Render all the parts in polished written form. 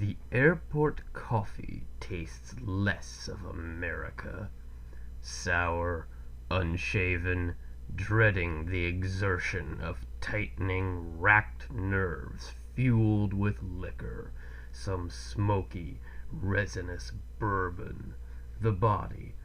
The airport coffee tastes less of America. Sour, unshaven, dreading the exertion of tightening, racked nerves fueled with liquor, some smoky, resinous bourbon, the body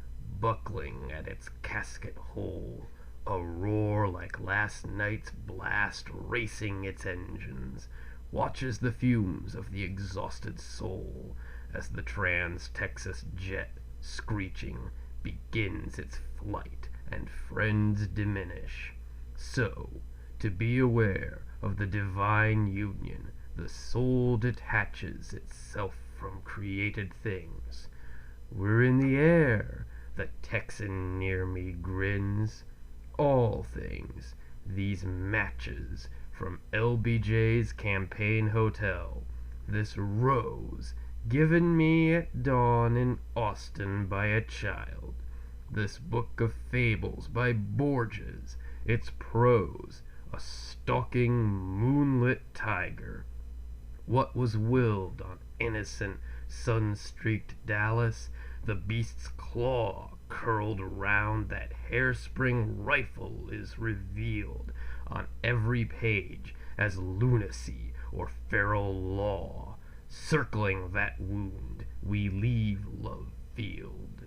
buckling at its casket hole, a roar like last night's blast racing its engines, watches the fumes of the exhausted soul as the trans-Texas jet, screeching, begins its flight and friends diminish. So, to be aware of the divine union, the soul detaches itself from created things. We're in the air, the Texan near me grins. All things, these matches from LBJ's campaign hotel, this rose given me at dawn in Austin by a child, this book of fables by Borges, its prose, a stalking moonlit tiger. What was willed on innocent sun-streaked Dallas, the beast's claw curled round that hairspring rifle is revealed on every page as lunacy or feral law. Circling that wound, we leave love field.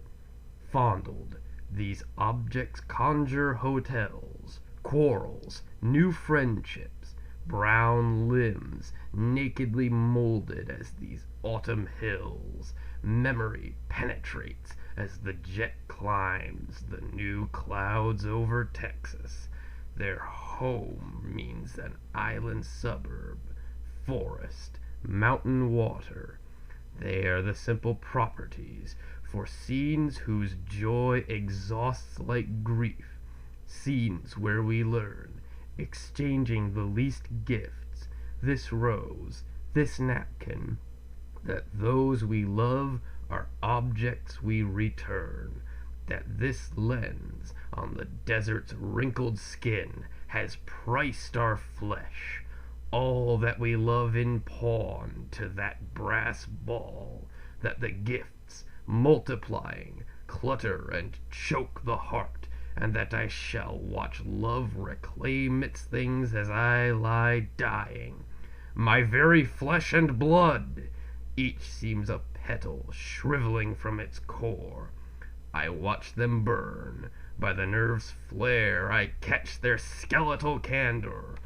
Fondled, these objects conjure hotels, quarrels, new friendships, brown limbs nakedly molded as these autumn hills. Memory penetrates as the jet climbs the new clouds over Texas. Their home means an island suburb, forest, mountain water. They are the simple properties for scenes whose joy exhausts like grief, scenes where we learn, exchanging the least gifts, this rose, this napkin, that those we love are objects we return, that this lens on the desert's wrinkled skin has priced our flesh, all that we love in pawn to that brass ball, that the gifts, multiplying, clutter and choke the heart, and that I shall watch love reclaim its things as I lie dying. My very flesh and blood, each seems a petal shriveling from its core. I watch them burn. By the nerve's flare I catch their skeletal candor.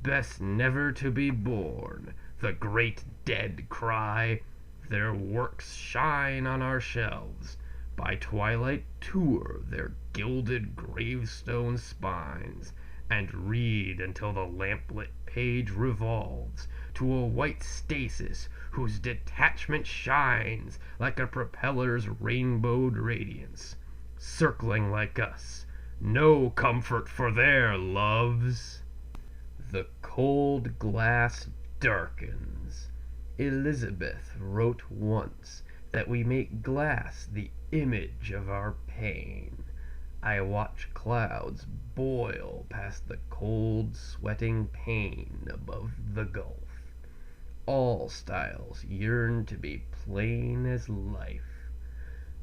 Best never to be born, the great dead cry. Their works shine on our shelves. By twilight tour their gilded gravestone spines, and read until the lamplit page revolves to a white stasis whose detachment shines like a propeller's rainbowed radiance. Circling like us, no comfort for their loves. The cold glass darkens. Elizabeth wrote once that we make glass the image of our pain. I watch clouds boil past the cold, sweating pane above the gulf. All styles yearn to be plain as life.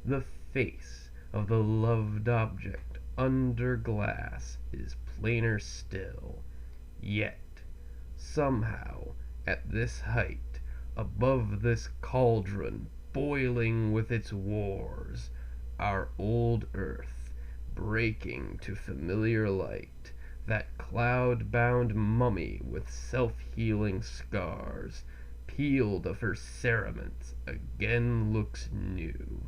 The face of the loved object under glass is plainer still. Yet, somehow, at this height, above this cauldron boiling with its wars, our old earth, breaking to familiar light, that cloud-bound mummy with self-healing scars, peeled of her cerements, again looks new.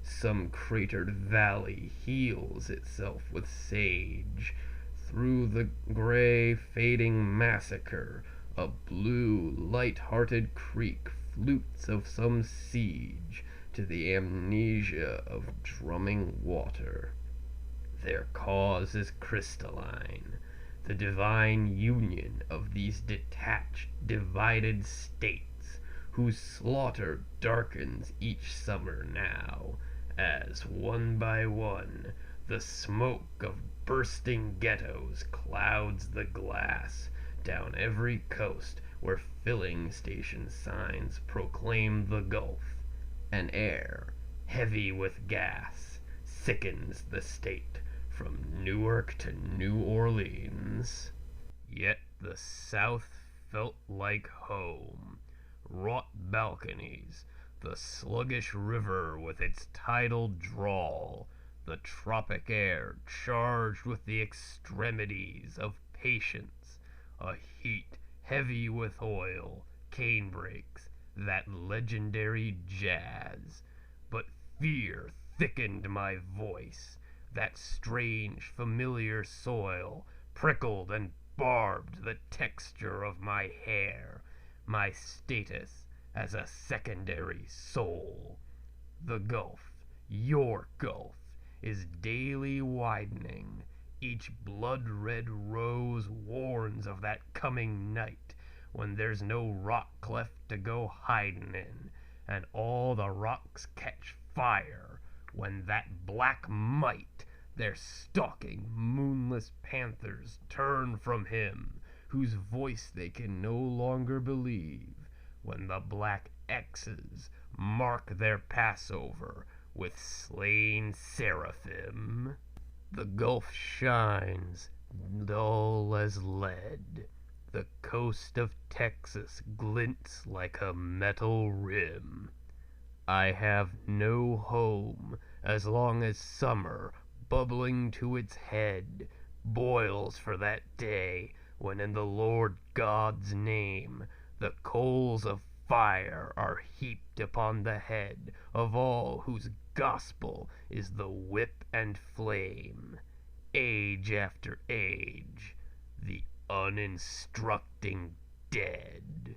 Some cratered valley heals itself with sage. Through the gray, fading massacre, a blue, light-hearted creek flutes of some siege to the amnesia of drumming water. Their cause is crystalline, the divine union of these detached, divided states, whose slaughter darkens each summer now, as one by one the smoke of bursting ghettos clouds the glass down every coast where filling station signs proclaim the Gulf. An air, heavy with gas, sickens the state from Newark to New Orleans. Yet the South felt like home. Wrought balconies, the sluggish river with its tidal drawl, the tropic air charged with the extremities of patience, a heat heavy with oil, canebrakes, that legendary jazz. But fear thickened my voice. That strange, familiar soil prickled and barbed the texture of my hair, my status as a secondary soul. The gulf, your gulf, is daily widening. Each blood-red rose warns of that coming night when there's no rock cleft to go hidin' in, and all the rocks catch fire when that black might, their stalking moonless panthers, turn from him whose voice they can no longer believe, when the black X's mark their Passover with slain seraphim. The gulf shines, dull as lead. The coast of Texas glints like a metal rim. I have no home as long as summer, bubbling to its head, boils for that day when in the Lord God's name the coals of fire are heaped upon the head of all whose gospel is the whip and flame. Age after age, the uninstructing dead.